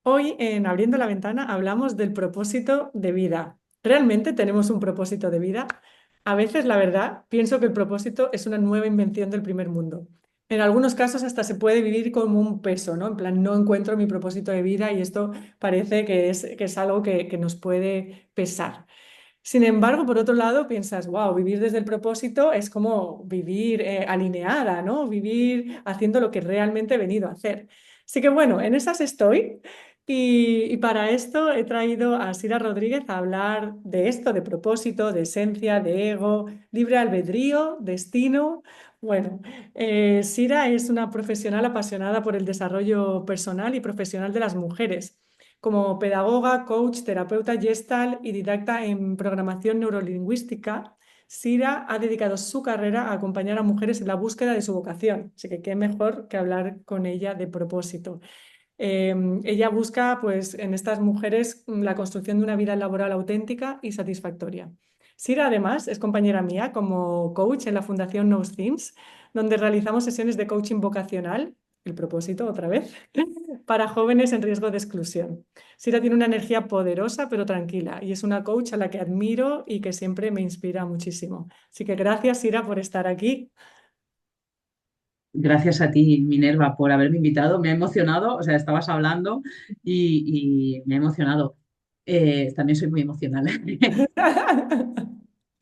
Hoy en Abriendo la Ventana hablamos del propósito de vida. ¿Realmente tenemos un propósito de vida? A veces, la verdad, pienso que el propósito es una nueva invención del primer mundo. En algunos casos hasta se puede vivir como un peso, ¿no? En plan, no encuentro mi propósito de vida y esto parece que es algo que nos puede pesar. Sin embargo, por otro lado, piensas, wow, vivir desde el propósito es como vivir alineada, ¿no? Vivir haciendo lo que realmente he venido a hacer. Así que bueno, en esas estoy. Y para esto he traído a Sira Rodríguez a hablar de esto, de propósito, de esencia, de ego, libre albedrío, destino. Bueno, Sira es una profesional apasionada por el desarrollo personal y profesional de las mujeres como pedagoga, coach, terapeuta Gestalt y didacta en programación neurolingüística. Sira ha dedicado su carrera a acompañar a mujeres en la búsqueda de su vocación, así que qué mejor que hablar con ella de propósito. Ella busca, pues, en estas mujeres la construcción de una vida laboral auténtica y satisfactoria. Sira, además, es compañera mía como coach en la Fundación Nose Themes, donde realizamos sesiones de coaching vocacional, el propósito otra vez, para jóvenes en riesgo de exclusión. Sira tiene una energía poderosa pero tranquila y es una coach a la que admiro y que siempre me inspira muchísimo. Así que gracias, Sira, por estar aquí. Gracias a ti, Minerva, por haberme invitado. Me ha emocionado, o sea, estabas hablando y me ha emocionado. También soy muy emocional.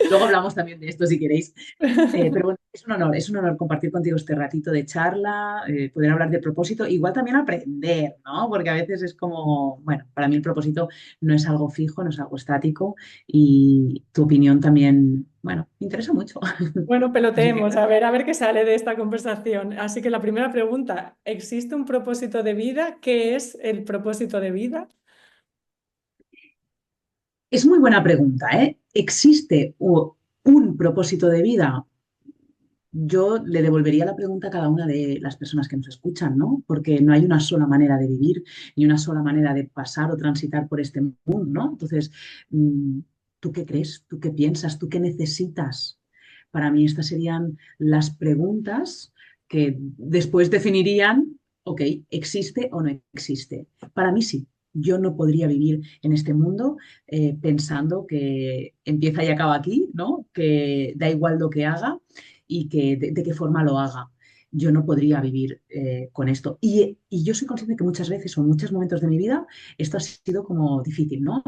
Luego hablamos también de esto si queréis. Pero bueno, es un honor compartir contigo este ratito de charla, poder hablar de propósito, igual también aprender, ¿no? Porque a veces es como, bueno, para mí el propósito no es algo fijo, no es algo estático y tu opinión también, bueno, me interesa mucho. Bueno, Así que peloteemos, a ver qué sale de esta conversación. Así que la primera pregunta, ¿existe un propósito de vida? ¿Qué es el propósito de vida? es muy buena pregunta, ¿eh? ¿Existe un propósito de vida? Yo le devolvería la pregunta a cada una de las personas que nos escuchan, ¿no? Porque no hay una sola manera de vivir, ni una sola manera de pasar o transitar por este mundo, ¿no? Entonces, mm, ¿tú qué crees? ¿Tú qué piensas? ¿Tú qué necesitas? Para mí estas serían las preguntas que después definirían, ok, ¿existe o no existe? Para mí sí. Yo no podría vivir en este mundo pensando que empieza y acaba aquí, ¿no? Que da igual lo que haga y que de qué forma lo haga. Yo no podría vivir con esto. Y yo soy consciente que muchas veces o en muchos momentos de mi vida esto ha sido como difícil, ¿no?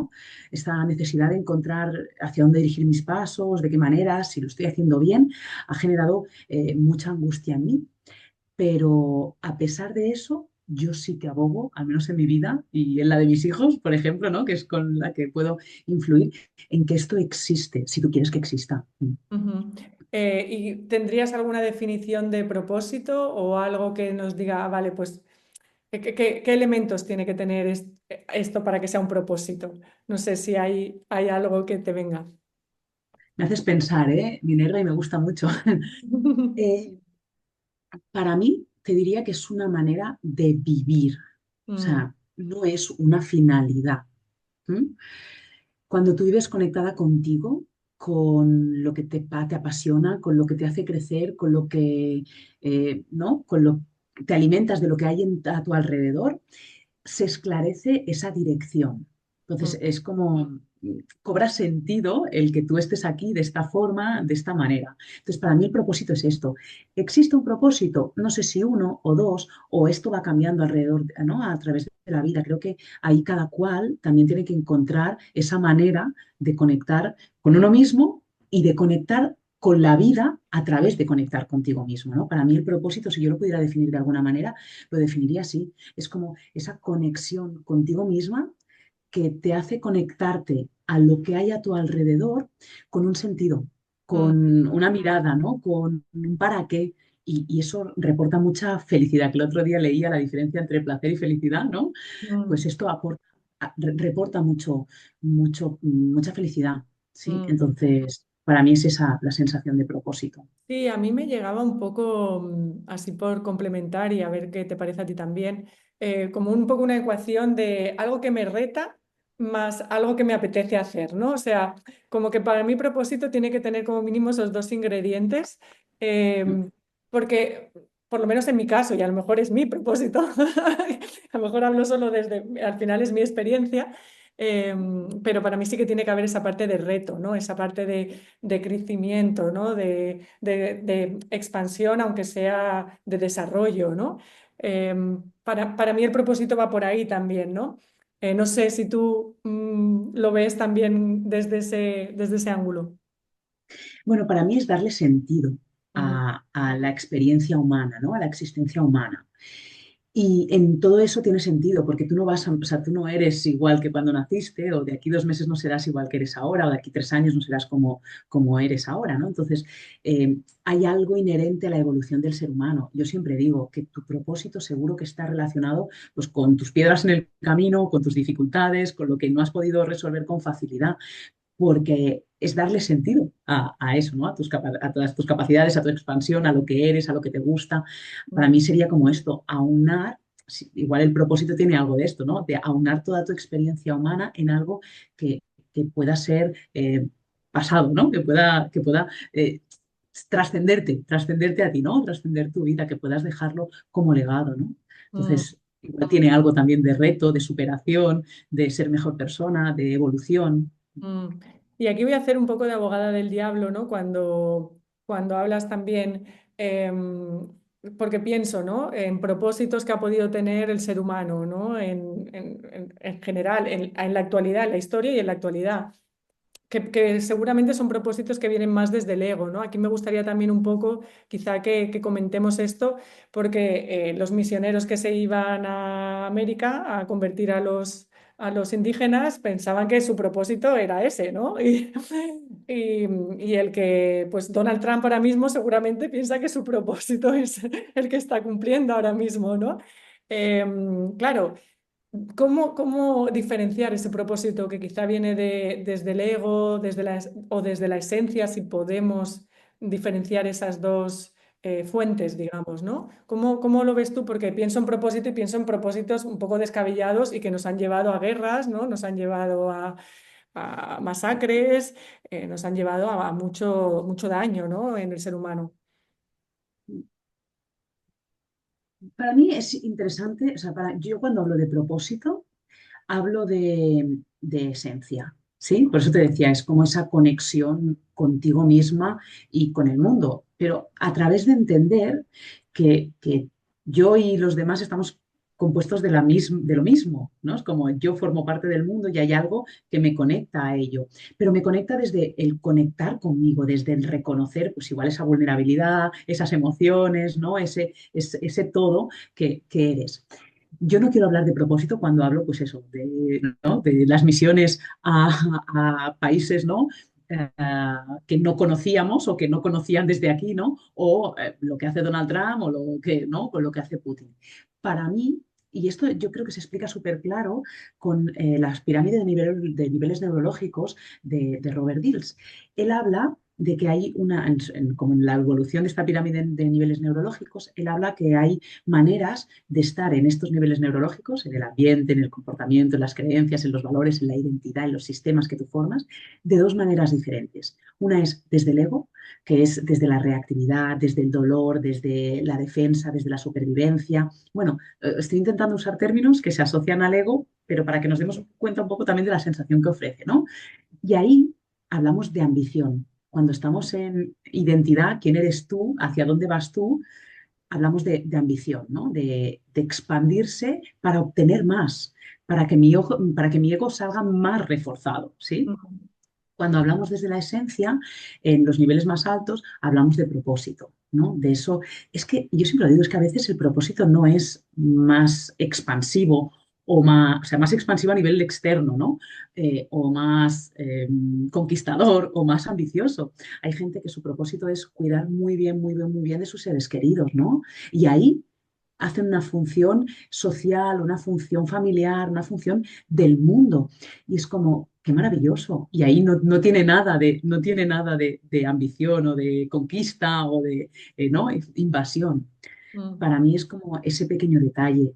Esta necesidad de encontrar hacia dónde dirigir mis pasos, de qué manera, si lo estoy haciendo bien, ha generado mucha angustia en mí. Pero a pesar de eso, yo sí que abogo, al menos en mi vida y en la de mis hijos, por ejemplo, ¿no? Que es con la que puedo influir, en que esto existe, si tú quieres que exista. Ujú. ¿Y tendrías alguna definición de propósito o algo que nos diga, vale, pues, qué elementos tiene que tener esto para que sea un propósito? No sé si hay algo que te venga. Me haces pensar, ¿eh? Minerva, y me gusta mucho. Eh, para mí, te diría que es una manera de vivir, o Mm, sea, no es una finalidad. ¿M? Cuando tú vives conectada contigo, con lo que te apasiona, con lo que te hace crecer, con lo que, ¿no? Con lo te alimentas de lo que hay a tu alrededor, se esclarece esa dirección. mm, Entonces es como cobra sentido el que tú estés aquí de esta forma, de esta manera. Entonces, para mí el propósito es esto. ¿Existe un propósito? No sé si uno o dos, o esto va cambiando alrededor, ¿no? A través de la vida. Creo que ahí cada cual también tiene que encontrar esa manera de conectar con uno mismo y de conectar con la vida a través de conectar contigo mismo, ¿no? Para mí el propósito, si yo lo pudiera definir de alguna manera, lo definiría así. Es como esa conexión contigo misma que te hace conectarte a lo que hay a tu alrededor con un sentido, mm, con una mirada, ¿no? Con un para qué. Y eso reporta mucha felicidad. Que el otro día leía la diferencia entre placer y felicidad, ¿no? Pues mm, esto reporta mucha felicidad, ¿sí? mm. Entonces, para mí es esa la sensación de propósito. Sí, a mí me llegaba un poco así por complementar y a ver qué te parece a ti también, como un poco una ecuación de algo que me reta más algo que me apetece hacer, ¿no? O sea, como que para mí propósito tiene que tener como mínimo esos dos ingredientes, Mm, porque por lo menos en mi caso, y a lo mejor es mi propósito, a lo mejor hablo solo desde, al final es mi experiencia, pero para mí sí que tiene que haber esa parte de reto, ¿no? Esa parte de crecimiento, ¿no? De expansión, aunque sea de desarrollo, ¿no? Para mí el propósito va por ahí también, ¿no? No sé si tú lo ves también desde ese ángulo. Bueno, para mí es darle sentido Ujú. a la experiencia humana, ¿no? A la existencia humana. Y en todo eso tiene sentido, porque tú no vas a, o sea, tú no eres igual que cuando naciste, o de aquí 2 meses no serás igual que eres ahora, o de aquí 3 años no serás como eres ahora, ¿no? Entonces, hay algo inherente a la evolución del ser humano. Yo siempre digo que tu propósito seguro que está relacionado, pues, con tus piedras en el camino, con tus dificultades, con lo que no has podido resolver con facilidad, porque es darle sentido a eso, ¿no? A todas tus capacidades, a tu expansión, a lo que eres, a lo que te gusta. Para mí sería como esto, aunar, igual el propósito tiene algo de esto, ¿no? De aunar toda tu experiencia humana en algo que pueda ser pasado, ¿no? Que pueda trascenderte a ti, ¿no? Trascender tu vida, que puedas dejarlo como legado, ¿no? Mm, Entonces, igual tiene algo también de reto, de superación, de ser mejor persona, de evolución. mm. Y aquí voy a hacer un poco de abogada del diablo, ¿no? Cuando hablas también, porque pienso, ¿no? En propósitos que ha podido tener el ser humano, ¿no? En general, en la actualidad, en la historia y en la actualidad. Que seguramente son propósitos que vienen más desde el ego, ¿no? Aquí me gustaría también un poco, quizá que comentemos esto, porque los misioneros que se iban a América a convertir a los indígenas pensaban que su propósito era ese, ¿no? Y el que, pues Donald Trump ahora mismo seguramente piensa que su propósito es el que está cumpliendo ahora mismo, ¿no? Claro. ¿Cómo diferenciar ese propósito que quizá viene desde el ego, o desde la esencia, si podemos diferenciar esas dos fuentes, digamos, ¿no? ¿Cómo lo ves tú? Porque pienso en propósito y pienso en propósitos un poco descabellados y que nos han llevado a guerras, ¿no? Nos han llevado a masacres, nos han llevado a mucho, mucho daño, ¿no? En el ser humano. Para mí es interesante, o sea, yo cuando hablo de propósito, hablo de esencia, ¿sí? Por eso te decía, es como esa conexión contigo misma y con el mundo, pero a través de entender que yo y los demás estamos compuestos de lo mismo, ¿no? Es como yo formo parte del mundo y hay algo que me conecta a ello, pero me conecta desde el conectar conmigo, desde el reconocer, pues igual esa vulnerabilidad, esas emociones, ¿no? Ese todo que eres. Yo no quiero hablar de propósito cuando hablo, pues eso, ¿no? De las misiones a países, ¿no? Que no conocíamos o que no conocían desde aquí, ¿no? O lo que hace Donald Trump o lo que, ¿no? Con lo que hace Putin. Para mí, y esto yo creo que se explica súper claro con las pirámides de niveles neurológicos de Robert Dills. Él habla de que hay como en la evolución de esta pirámide de niveles neurológicos, él habla que hay maneras de estar en estos niveles neurológicos, en el ambiente, en el comportamiento, en las creencias, en los valores, en la identidad, en los sistemas que tú formas, de dos maneras diferentes. Una es desde el ego, que es desde la reactividad, desde el dolor, desde la defensa, desde la supervivencia. Bueno, estoy intentando usar términos que se asocian al ego, pero para que nos demos cuenta un poco también de la sensación que ofrece, ¿no? Y ahí hablamos de ambición. Cuando estamos en identidad, quién eres tú, hacia dónde vas tú, hablamos de ambición, ¿no? De expandirse para obtener más, para que mi ego salga más reforzado, ¿sí? Ujú. Cuando hablamos desde la esencia, en los niveles más altos, hablamos de propósito, ¿no? De eso, es que yo siempre lo digo, es que a veces el propósito no es más expansivo o sea, más expansivo a nivel externo, ¿no? O más conquistador o más ambicioso. Hay gente que su propósito es cuidar muy bien, muy bien, muy bien de sus seres queridos, ¿no? Y ahí hacen una función social, una función familiar, una función del mundo. Y es como, qué maravilloso. Y ahí no tiene nada de ambición o de conquista o de ¿no? Invasión. Mm. Para mí es como ese pequeño detalle.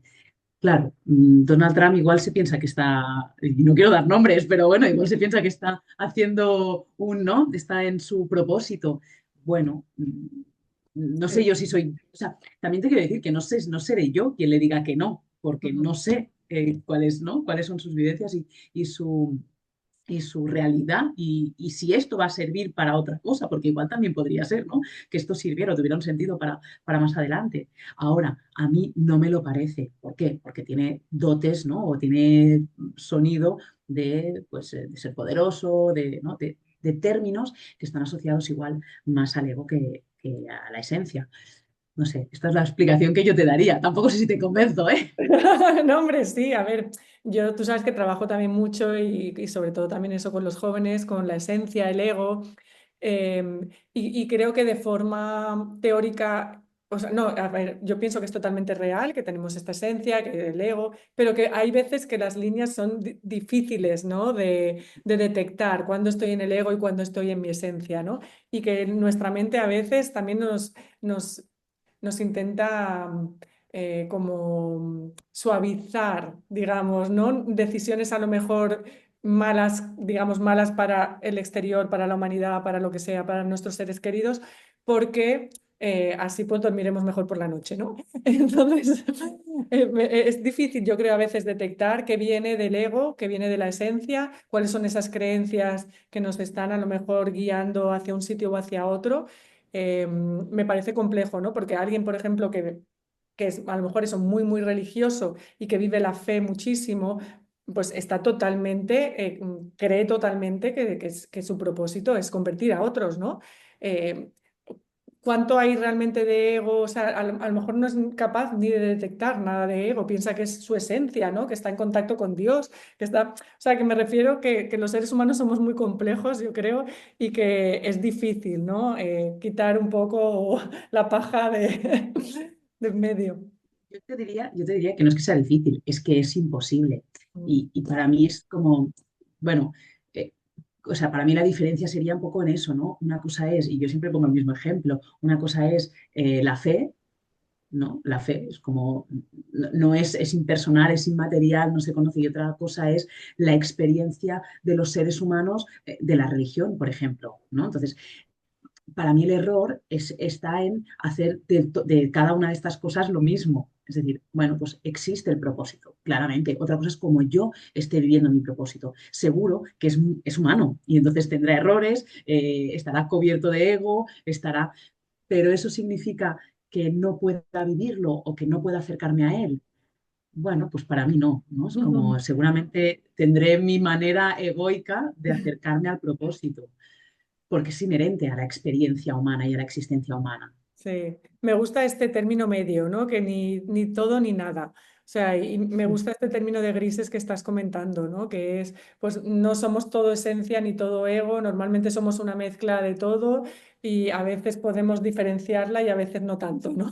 Claro, Donald Trump igual se piensa que está, y no quiero dar nombres, pero bueno, igual se piensa que está haciendo ¿no? Está en su propósito. Bueno, no sé Sí. yo si soy, o sea, también te quiero decir que no sé, no seré yo quien le diga que no, porque Ujú. no sé cuáles, ¿no? Cuáles son sus vivencias y su, y su realidad y si esto va a servir para otra cosa, porque igual también podría ser, ¿no? Que esto sirviera o tuviera un sentido para más adelante. Ahora, a mí no me lo parece. ¿Por qué? Porque tiene dotes, ¿no? O tiene sonido de, pues, de ser poderoso, de, ¿no? De términos que están asociados igual más al ego que a la esencia. No sé, esta es la explicación que yo te daría. Tampoco sé si te convenzo, ¿eh? No, hombre, sí, a ver, yo tú sabes que trabajo también mucho y sobre todo también eso con los jóvenes, con la esencia, el ego, y creo que de forma teórica, o sea, no, a ver, yo pienso que es totalmente real, que tenemos esta esencia, que el ego, pero que hay veces que las líneas son difíciles, ¿no? De detectar cuándo estoy en el ego y cuándo estoy en mi esencia, ¿no? Y que nuestra mente a veces también nos, nos intenta como suavizar, digamos, ¿no? Decisiones a lo mejor malas, digamos, malas para el exterior, para la humanidad, para lo que sea, para nuestros seres queridos, porque así pues dormiremos mejor por la noche, ¿no? Entonces, es difícil, yo creo, a veces detectar qué viene del ego, qué viene de la esencia, cuáles son esas creencias que nos están a lo mejor guiando hacia un sitio o hacia otro. Me parece complejo, ¿no? Porque alguien, por ejemplo, que es a lo mejor eso muy religioso y que vive la fe muchísimo, pues está totalmente, cree totalmente que su propósito es convertir a otros, ¿no? Eh, ¿Cuánto hay realmente de ego? O sea, a lo mejor no es capaz ni de detectar nada de ego, piensa que es su esencia, ¿no? Que está en contacto con Dios, que está, o sea, que me refiero que los seres humanos somos muy complejos, yo creo, y que es difícil, ¿no? Quitar un poco la paja de en medio. Yo te diría que no es que sea difícil, es que es imposible. Y para mí es como, bueno, eh, o sea, para mí la diferencia sería un poco en eso, ¿no? Una cosa es, y yo siempre pongo el mismo ejemplo, una cosa es la fe, ¿no? La fe es como, no es impersonal, es inmaterial, no se conoce, y otra cosa es la experiencia de los seres humanos de la religión, por ejemplo, ¿no? Entonces, para mí el error está en hacer de cada una de estas cosas lo mismo. Es decir, bueno, pues existe el propósito, claramente. Otra cosa es como yo esté viviendo mi propósito. Seguro que es humano y entonces tendrá errores, estará cubierto de ego, estará... Pero eso significa que no pueda vivirlo o que no pueda acercarme a él. Bueno, pues para mí no, ¿no? Es como seguramente tendré mi manera egoica de acercarme al propósito porque es inherente a la experiencia humana y a la existencia humana. Sí, me gusta este término medio, ¿no? Que ni todo ni nada. O sea, y me gusta este término de grises que estás comentando, ¿no? Que es, pues no somos todo esencia ni todo ego, normalmente somos una mezcla de todo y a veces podemos diferenciarla y a veces no tanto, ¿no?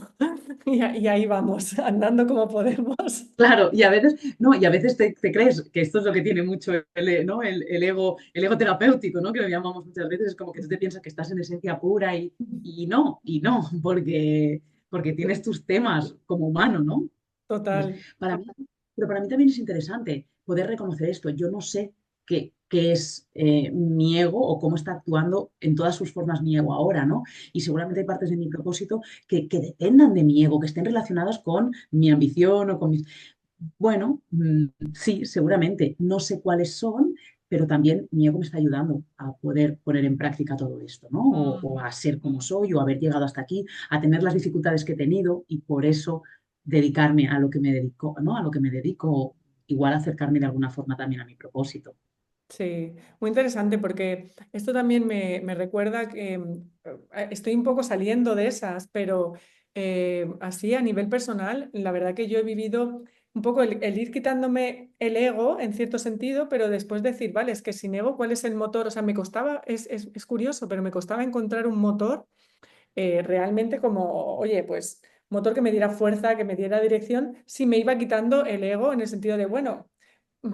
Y ahí vamos, andando como podemos. Claro, y a veces, no, y a veces te crees que esto es lo que tiene mucho ¿no? el ego terapéutico, ¿no? Que lo llamamos muchas veces, es como que tú te piensas que estás en esencia pura y no, porque tienes tus temas como humano, ¿no? Entonces, Total. para mí, pero para mí también es interesante poder reconocer esto. Yo no sé qué es mi ego o cómo está actuando en todas sus formas mi ego ahora, ¿no? Y seguramente hay partes de mi propósito que dependan de mi ego, que estén relacionadas con mi ambición o con mis... Bueno, sí, seguramente. No sé cuáles son, pero también mi ego me está ayudando a poder poner en práctica todo esto, ¿no? O Mm. a ser como soy, o haber llegado hasta aquí, a tener las dificultades que he tenido y por eso dedicarme a lo que me dedico, ¿no? A lo que me dedico, igual acercarme de alguna forma también a mi propósito. Sí, muy interesante porque esto también me recuerda que estoy un poco saliendo de esas, pero así a nivel personal, la verdad que yo he vivido un poco el ir quitándome el ego en cierto sentido, pero después decir, vale, es que sin ego, ¿cuál es el motor? O sea, me costaba, es curioso, pero me costaba encontrar un motor realmente como, oye, pues motor que me diera fuerza, que me diera dirección, si me iba quitando el ego en el sentido de, bueno,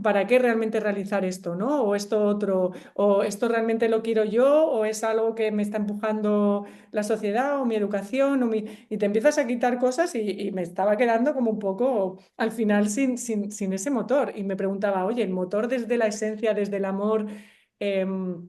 ¿para qué realmente realizar esto, no? O esto otro, o esto realmente lo quiero yo, o es algo que me está empujando la sociedad o mi educación, y te empiezas a quitar cosas y me estaba quedando como un poco al final sin ese motor. Y me preguntaba, oye, el motor desde la esencia, desde el amor, em,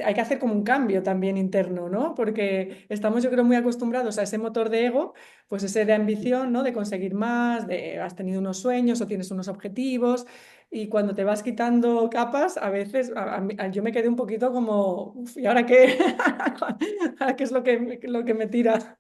hay que hacer como un cambio también interno, ¿no? Porque estamos, yo creo, muy acostumbrados a ese motor de ego, pues ese de ambición, ¿no? De conseguir más, de has tenido unos sueños o tienes unos objetivos, y cuando te vas quitando capas, a veces yo me quedé un poquito como, "Uf, ¿y ahora qué? ¿Ahora qué es lo que me tira?"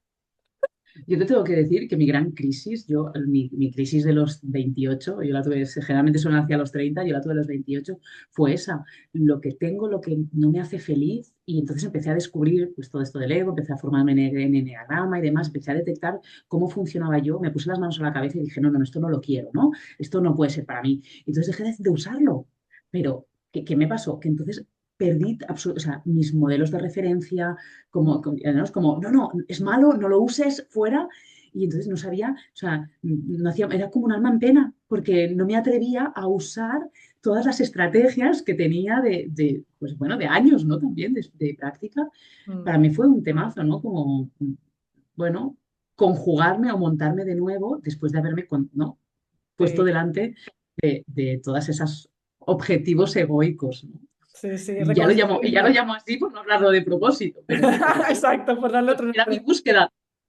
Yo te tengo que decir que mi gran crisis, mi crisis de los 28, yo la tuve, generalmente suelen hacia los 30, yo la tuve a los 28, fue esa, lo que tengo, lo que no me hace feliz, y entonces empecé a descubrir pues, todo esto del ego, empecé a formarme en enneagrama y demás, empecé a detectar cómo funcionaba yo, me puse las manos a la cabeza y dije, no, no, esto no lo quiero, ¿no? Esto no puede ser para mí. Entonces dejé de usarlo, pero ¿qué me pasó? Que entonces perdí o sea, mis modelos de referencia, ¿no? Es como, no, no, es malo, no lo uses, fuera. Y entonces no sabía, o sea, no hacía, era como un alma en pena, porque no me atrevía a usar todas las estrategias que tenía pues bueno, de años, ¿no? También de práctica. Mm, Para mí fue un temazo, ¿no? Como, bueno, conjugarme o montarme de nuevo después de haberme, ¿no? puesto sí, delante de todas esas objetivos egoicos, ¿no? sí, sí, Y ya lo reconstruirlo. llamo así por no hablarlo de propósito, pero sí, Exacto, por darle otro nombre.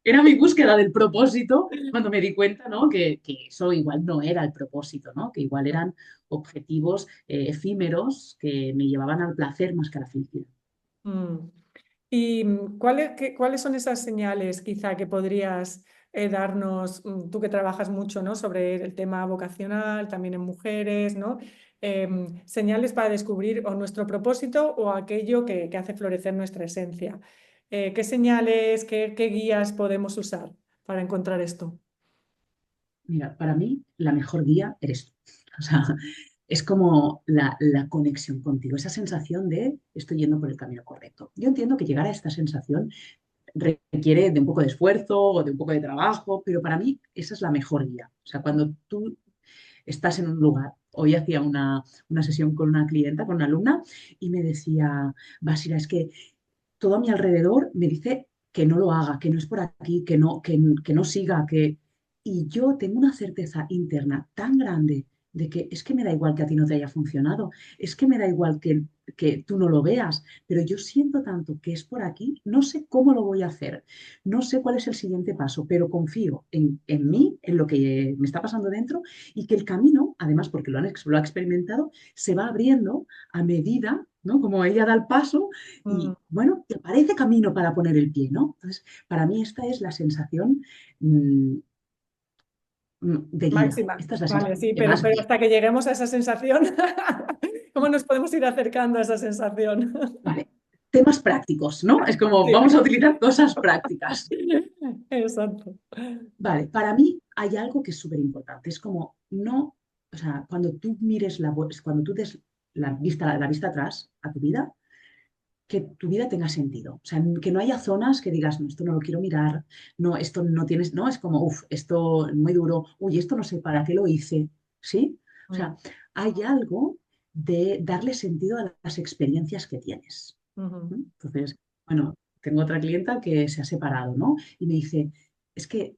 era mi búsqueda del propósito cuando me di cuenta, ¿no? Que eso igual no era el propósito, ¿no? Que igual eran objetivos efímeros que me llevaban al placer más que a la felicidad. Mm. ¿Y cuáles son esas señales quizá que podrías darnos, tú que trabajas mucho, ¿no? Sobre el tema vocacional, también en mujeres, ¿no? Señales para descubrir o nuestro propósito o aquello que hace florecer nuestra esencia. ¿Qué señales, qué guías podemos usar para encontrar esto? Mira, para mí la mejor guía eres tú. O sea, es como la conexión contigo, esa sensación de estoy yendo por el camino correcto. Yo entiendo que llegar a esta sensación requiere de un poco de esfuerzo o de un poco de trabajo, pero para mí esa es la mejor guía. O sea, cuando tú estás en un lugar, hoy hacía una sesión con una clienta, con una alumna, y me decía, Basira, es que todo a mi alrededor me dice que no lo haga, que no es por aquí, que no siga, que... Y yo tengo una certeza interna tan grande de que es que me da igual que a ti no te haya funcionado, es que me da igual que tú no lo veas, pero yo siento tanto que es por aquí, no sé cómo lo voy a hacer, no sé cuál es el siguiente paso, pero confío en mí, en lo que me está pasando dentro y que el camino, además porque lo ha experimentado, se va abriendo a medida, ¿no? Como ella da el paso Mm, y bueno, te parece camino para poner el pie, ¿no? Entonces, para mí esta es la sensación mm, de guía. máxima. Esta es la Vale, sensación sí, que más pero guía. hasta que lleguemos a esa sensación, ¿cómo nos podemos ir acercando a esa sensación? Vale. Temas prácticos, ¿no? Es como Sí. vamos a utilizar cosas prácticas. Exacto. Vale, para mí hay algo que es súper importante. Es como no, o sea, cuando tú mires cuando tú des la vista atrás a tu vida, que tu vida tenga sentido. O sea, que no haya zonas que digas, no, esto no lo quiero mirar, no, esto no tienes, no, es como, uff, esto es muy duro, uy, esto no sé para qué lo hice, ¿sí? O Mm, sea, hay algo de darle sentido a las experiencias que tienes. ujú, ¿No? Entonces, bueno, tengo otra clienta que se ha separado, ¿no? Y me dice, es que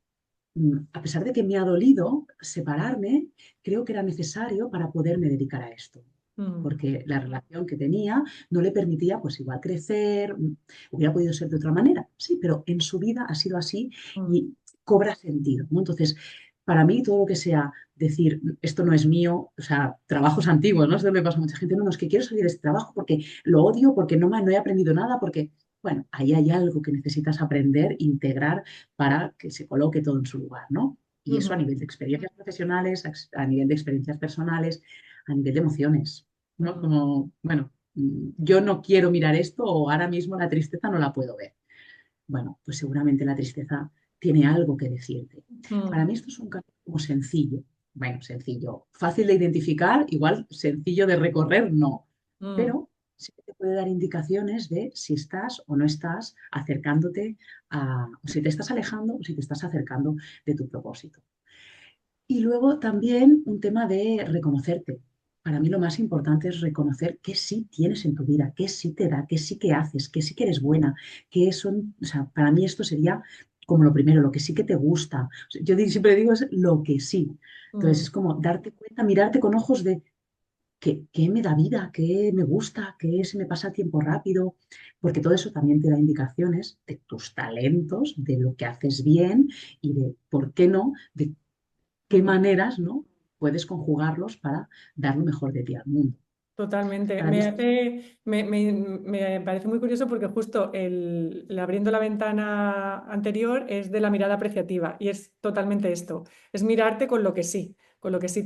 a pesar de que me ha dolido separarme, creo que era necesario para poderme dedicar a esto mm, porque la relación que tenía no le permitía, pues igual crecer, hubiera podido ser de otra manera, sí, pero en su vida ha sido así mm, y cobra sentido, ¿no? Entonces, para mí todo lo que sea decir, esto no es mío, o sea, trabajos antiguos, ¿no? Esto le pasa a mucha gente, no, no, es que quiero salir de este trabajo porque lo odio, porque no he aprendido nada, porque, bueno, ahí hay algo que necesitas aprender, integrar para que se coloque todo en su lugar, ¿no? Y eso a ujú, nivel de experiencias profesionales, a nivel de experiencias personales, a nivel de emociones. ¿No? mm, Como, bueno, yo no quiero mirar esto o ahora mismo la tristeza no la puedo ver. Bueno, pues seguramente la tristeza tiene algo que decirte. Para mm, mí esto es un camino como sencillo. Bueno, sencillo. Fácil de identificar, igual sencillo de recorrer, no. mm, Pero sí que te puede dar indicaciones de si estás o no estás acercándote o si te estás alejando o si te estás acercando de tu propósito. Y luego también un tema de reconocerte. Para mí lo más importante es reconocer qué sí tienes en tu vida, qué sí te da, qué sí que haces, qué sí que eres buena, qué son, o sea, para mí esto sería como lo primero, lo que sí que te gusta. O sea, siempre digo es lo que sí. Entonces mm, es como darte cuenta, mirarte con ojos de qué me da vida, qué me gusta, qué se me pasa el tiempo rápido, porque todo eso también te da indicaciones de tus talentos, de lo que haces bien y de, ¿por qué no?, de qué Mm. maneras, ¿no?, puedes conjugarlos para dar lo mejor de ti al mundo. Totalmente. Para mí esto es Me parece muy curioso porque justo el abriendo la ventana anterior es de la mirada apreciativa y es totalmente esto. Es mirarte con lo que sí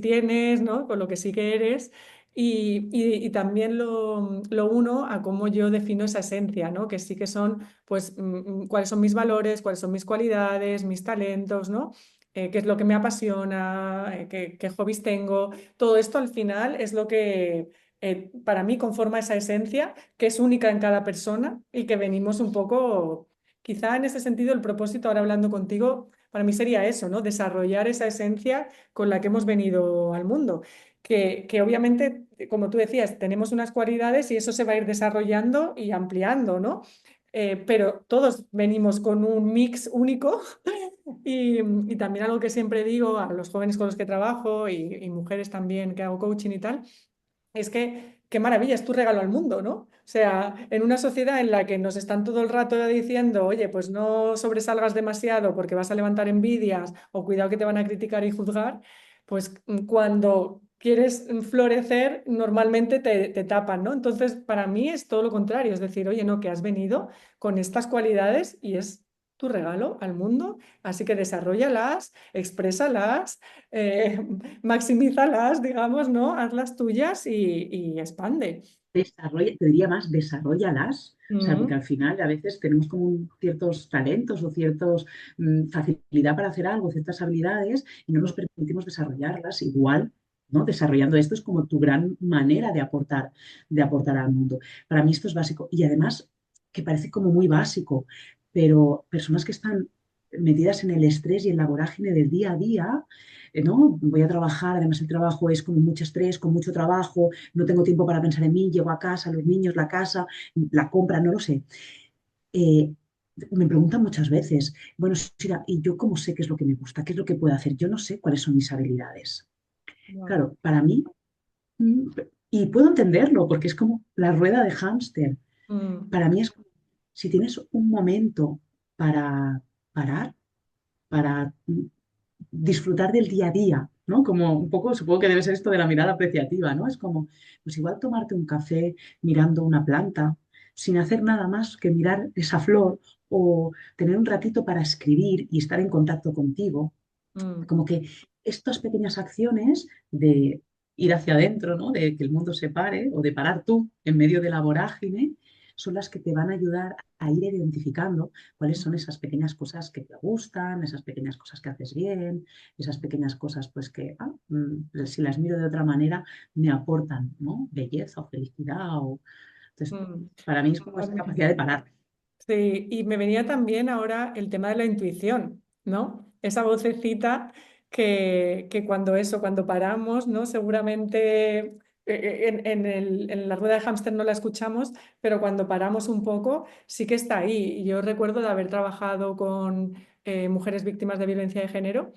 tienes, ¿no? Con lo que sí que eres y también lo uno a cómo yo defino esa esencia, ¿no? Que sí que son, pues, cuáles son mis valores, cuáles son mis cualidades, mis talentos, ¿no? Qué es lo que me apasiona, qué hobbies tengo. Todo esto al final es lo que para mí conforma esa esencia que es única en cada persona y que venimos un poco, quizá en ese sentido el propósito, ahora hablando contigo, para mí sería eso, ¿no? Desarrollar esa esencia con la que hemos venido al mundo. Que obviamente, como tú decías, tenemos unas cualidades y eso se va a ir desarrollando y ampliando, ¿no? Pero todos venimos con un mix único y también algo que siempre digo a los jóvenes con los que trabajo y mujeres también que hago coaching y tal es que qué maravilla, es tu regalo al mundo, ¿no? O sea, en una sociedad en la que nos están todo el rato diciendo, oye, pues no sobresalgas demasiado porque vas a levantar envidias o cuidado que te van a criticar y juzgar, pues cuando quieres florecer, normalmente te tapan, ¿no? Entonces, para mí es todo lo contrario, es decir, oye, no, que has venido con estas cualidades y es tu regalo al mundo, así que desarrollalas, exprésalas, eh, maximízalas, digamos, ¿no? Hazlas tuyas y expande. desarrolla, te diría más, desarrollalas. O sea, porque Mm, al final a veces tenemos como ciertos talentos o ciertos facilidad para hacer algo, ciertas habilidades y no nos permitimos desarrollarlas igual, ¿no? Desarrollando esto es como tu gran manera de aportar al mundo. Para mí esto es básico. Y además, que parece como muy básico, pero personas que están metidas en el estrés y en la vorágine del día a día, ¿no? Voy a trabajar, además el trabajo es como mucho estrés, con mucho trabajo, no tengo tiempo para pensar en mí, llego a casa, los niños, la casa, la compra, no lo sé. Eh, Me preguntan muchas veces, bueno, Sira, ¿y yo cómo sé qué es lo que me gusta? ¿Qué es lo que puedo hacer? Yo no sé cuáles son mis habilidades. wow. Claro, para mí, mm, y puedo entenderlo, porque es como la rueda de hámster. Mm, Para mí es como, si tienes un momento para parar, para disfrutar del día a día, ¿no? Como un poco, supongo que debe ser esto de la mirada apreciativa, ¿no? Es como, pues igual tomarte un café mirando una planta, sin hacer nada más que mirar esa flor o tener un ratito para escribir y estar en contacto contigo. mm. Como que estas pequeñas acciones de ir hacia adentro, ¿no? De que el mundo se pare o de parar tú en medio de la vorágine, son las que te van a ayudar a ir identificando cuáles son esas pequeñas cosas que te gustan, esas pequeñas cosas que haces bien, esas pequeñas cosas pues que si las miro de otra manera me aportan, ¿no? Belleza o felicidad. Entonces, Mm. para mí es como esa capacidad Totalmente. de parar. Sí, y me venía también ahora el tema de la intuición, ¿no? Esa vocecita que cuando eso, cuando paramos, ¿no? Seguramente en la rueda de hámster no la escuchamos, pero cuando paramos un poco sí que está ahí. Y yo recuerdo de haber trabajado con mujeres víctimas de violencia de género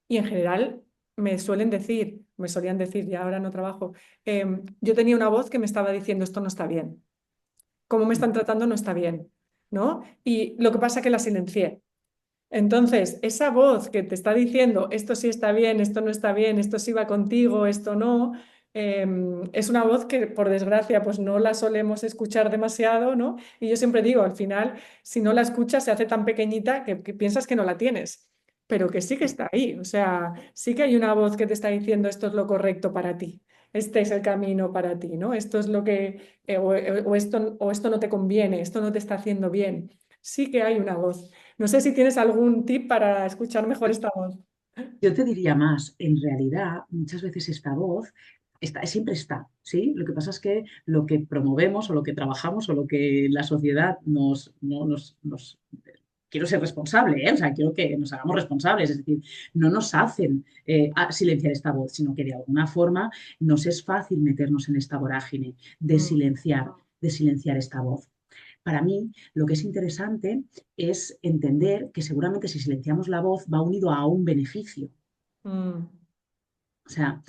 y en general me solían decir, y ahora no trabajo, yo tenía una voz que me estaba diciendo esto no está bien, cómo me están tratando no está bien, ¿no? Y lo que pasa es que la silencié. Entonces, esa voz que te está diciendo esto sí está bien, esto no está bien, esto sí va contigo, esto no, es una voz que por desgracia pues no la solemos escuchar demasiado, ¿no? Y yo siempre digo, al final, si no la escuchas se hace tan pequeñita que piensas que no la tienes, pero que sí que está ahí, o sea, sí que hay una voz que te está diciendo esto es lo correcto para ti. Este es el camino para ti, ¿no? Esto es lo que, o esto no te conviene, esto no te está haciendo bien. Sí que hay una voz. No sé si tienes algún tip para escuchar mejor esta voz. Yo te diría más, en realidad, muchas veces esta voz siempre está, ¿sí? Lo que pasa es que lo que promovemos o lo que trabajamos o lo que la sociedad quiero ser responsable, ¿eh? O sea, quiero que nos hagamos responsables, es decir, no nos hacen silenciar esta voz, sino que de alguna forma nos es fácil meternos en esta vorágine Mm, de silenciar esta voz. Para mí, lo que es interesante es entender que seguramente si silenciamos la voz va unido a un beneficio. mm, O sea,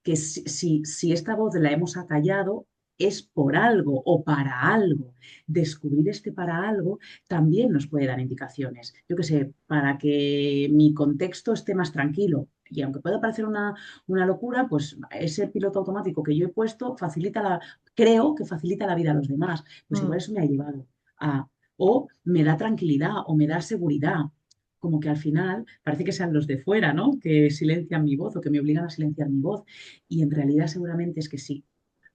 que si esta voz la hemos acallado es por algo o para algo. Descubrir este para algo también nos puede dar indicaciones. Yo qué sé, para que mi contexto esté más tranquilo. Y aunque pueda parecer una locura, pues ese piloto automático que yo he puesto creo que facilita la vida a los demás. Pues igual Mm, eso me ha llevado a, o me da tranquilidad o me da seguridad. Como que al final parece que sean los de fuera, ¿no? Que silencian mi voz o que me obligan a silenciar mi voz. Y en realidad seguramente es que sí,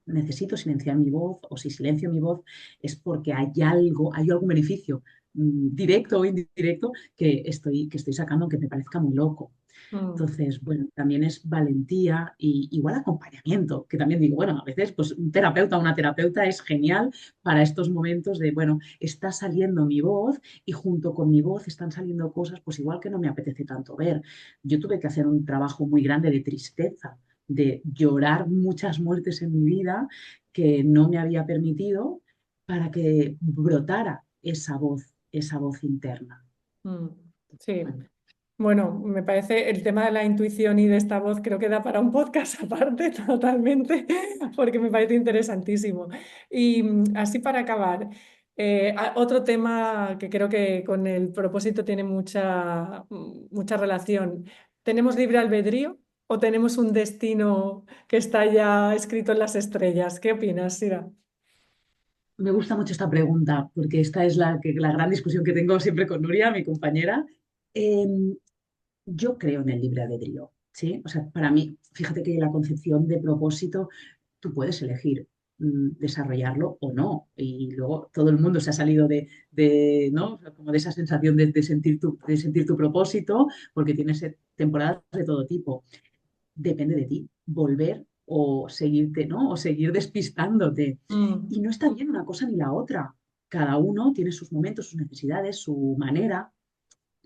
necesito silenciar mi voz o si silencio mi voz es porque hay algún beneficio directo o indirecto que estoy sacando aunque me parezca muy loco. mm, Entonces, bueno, también es valentía y igual acompañamiento, que también digo, bueno, a veces pues un terapeuta o una terapeuta es genial para estos momentos de, bueno, está saliendo mi voz y junto con mi voz están saliendo cosas pues igual que no me apetece tanto ver. Yo tuve que hacer un trabajo muy grande de tristeza, de llorar muchas muertes en mi vida que no me había permitido para que brotara esa voz interna. mm. Sí. Bueno, Bueno, me parece el tema de la intuición y de esta voz creo que da para un podcast aparte totalmente, porque me parece interesantísimo. Y así para acabar, otro tema que creo que con el propósito tiene mucha relación. ¿Tenemos libre albedrío o tenemos un destino que está ya escrito en las estrellas? ¿Qué opinas, Sira? me gusta mucho esta pregunta porque esta es la gran discusión que tengo siempre con Nuria, mi compañera. Eh, yo creo en el libre albedrío, ¿sí? O sea, para mí, fíjate que la concepción de propósito, tú puedes elegir desarrollarlo o no. Y luego todo el mundo se ha salido ¿no? O sea, como de esa sensación de sentir tu propósito, porque tienes temporadas de todo tipo. Depende de ti, volver o seguirte, ¿no? O seguir despistándote. Mm, Y no está bien una cosa ni la otra. Cada uno tiene sus momentos, sus necesidades, su manera.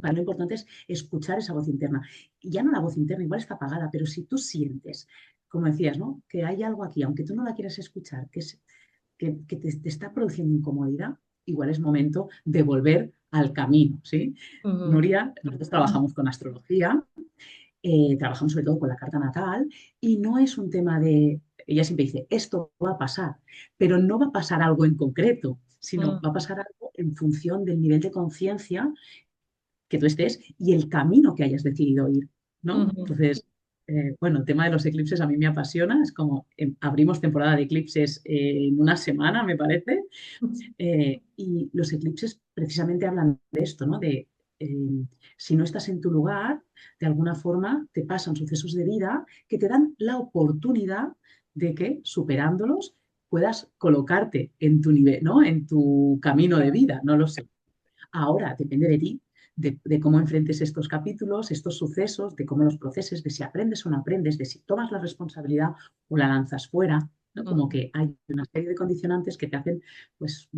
Para lo importante es escuchar esa voz interna. Y ya no la voz interna, igual está apagada, pero si tú sientes, como decías, ¿no? Que hay algo aquí, aunque tú no la quieras escuchar, que te está produciendo incomodidad, igual es momento de volver al camino, ¿sí? ujú, Nuria, nosotros trabajamos con astrología, trabajamos sobre todo con la carta natal y no es un tema de, ella siempre dice, esto va a pasar, pero no va a pasar algo en concreto, sino va a mm, pasar algo en función del nivel de conciencia que tú estés y el camino que hayas decidido ir, ¿no? ujú, Entonces, bueno, el tema de los eclipses a mí me apasiona, es como abrimos temporada de eclipses en una semana, me parece, y los eclipses precisamente hablan de esto, ¿no? De si no estás en tu lugar, de alguna forma te pasan sucesos de vida que te dan la oportunidad de que, superándolos, puedas colocarte en tu nivel, ¿no? En tu camino de vida, no lo sé. Ahora depende de ti, de cómo enfrentes estos capítulos, estos sucesos, de cómo los proceses, de si aprendes o no aprendes, de si tomas la responsabilidad o la lanzas fuera, ¿no? Como mm, que hay una serie de condicionantes que te hacen, pues,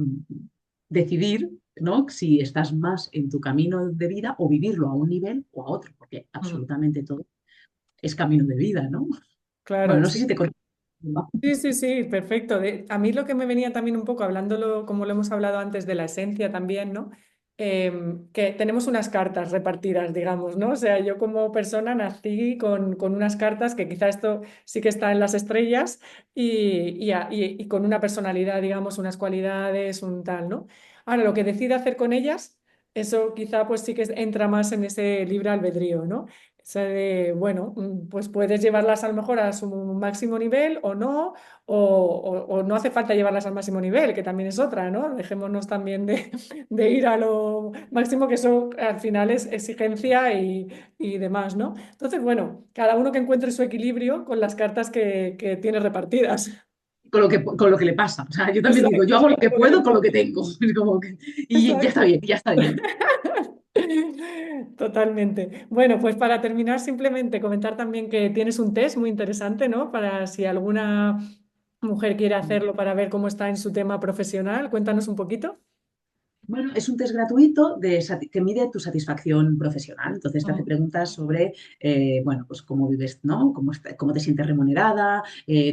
decidir, ¿no? Si estás más en tu camino de vida o vivirlo a un nivel o a otro, porque mm. absolutamente todo es camino de vida, ¿no? Bueno, Claro, no sé si sí. te contesto. Sí, sí, sí, perfecto. A mí lo que me venía también un poco, hablándolo, como lo hemos hablado antes, de la esencia también, ¿no? Que tenemos unas cartas repartidas, digamos, ¿no? O sea, yo como persona nací con unas cartas que quizá esto sí que está en las estrellas y con una personalidad, digamos, unas cualidades, un tal, ¿no? Ahora, lo que decida hacer con ellas, eso quizá pues sí que entra más en ese libre albedrío, ¿no? Sea de, bueno, pues puedes llevarlas a lo mejor a su máximo nivel o no, o no hace falta llevarlas al máximo nivel, que también es otra, ¿no? Dejémonos también de ir a lo máximo, que eso al final es exigencia y demás, ¿no? Entonces, bueno, cada uno que encuentre su equilibrio con las cartas que tiene repartidas. Con lo que le pasa. O sea, yo también digo, yo Exacto, hago lo que lo que le puedo con lo que pasa. tengo. Es como y ya está Exacto. bien, ya está bien. Totalmente. Bueno, pues para terminar, simplemente comentar también que tienes un test muy interesante, ¿no? Para si alguna mujer quiere hacerlo para ver cómo está en su tema profesional. Cuéntanos un poquito. Bueno, es un test gratuito que mide tu satisfacción profesional. Entonces te hace Mm, preguntas sobre, bueno, pues cómo vives, ¿no? Cómo te sientes remunerada,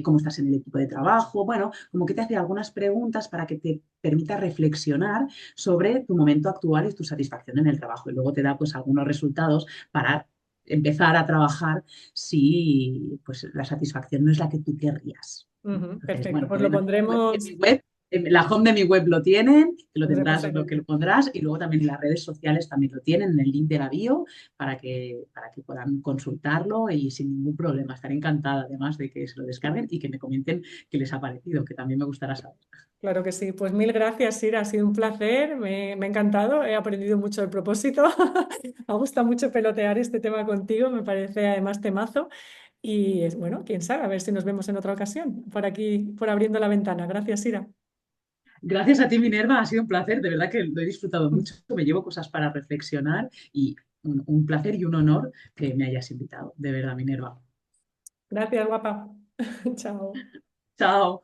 cómo estás en el equipo de trabajo. Bueno, como que te hace algunas preguntas para que te permita reflexionar sobre tu momento actual y tu satisfacción en el trabajo. Y luego te da, pues, algunos resultados para empezar a trabajar si pues, la satisfacción no es la que tú querrías. Ujú, Entonces, perfecto, bueno, pues lo en pondremos, mi web, en la home de mi web lo tienen, que lo pondremos tendrás, en lo que el... lo pondrás, y luego también en las redes sociales también lo tienen, en el link de la bio, para que puedan consultarlo y sin ningún problema. Estaré encantada, además, de que se lo descarguen y que me comenten qué les ha parecido, que también me gustará saber. Claro que sí. Pues mil gracias, Sira. Ha sido un placer. Me ha encantado. He aprendido mucho del propósito. Me gusta mucho pelotear este tema contigo. Me parece además temazo. Y es bueno, quién sabe, a ver si nos vemos en otra ocasión. Por aquí, por abriendo la ventana. Gracias, Sira. Gracias a ti, Minerva, ha sido un placer, de verdad que lo he disfrutado mucho, me llevo cosas para reflexionar y un placer y un honor que me hayas invitado, de verdad, Minerva. Gracias, guapa. Chao. Chao.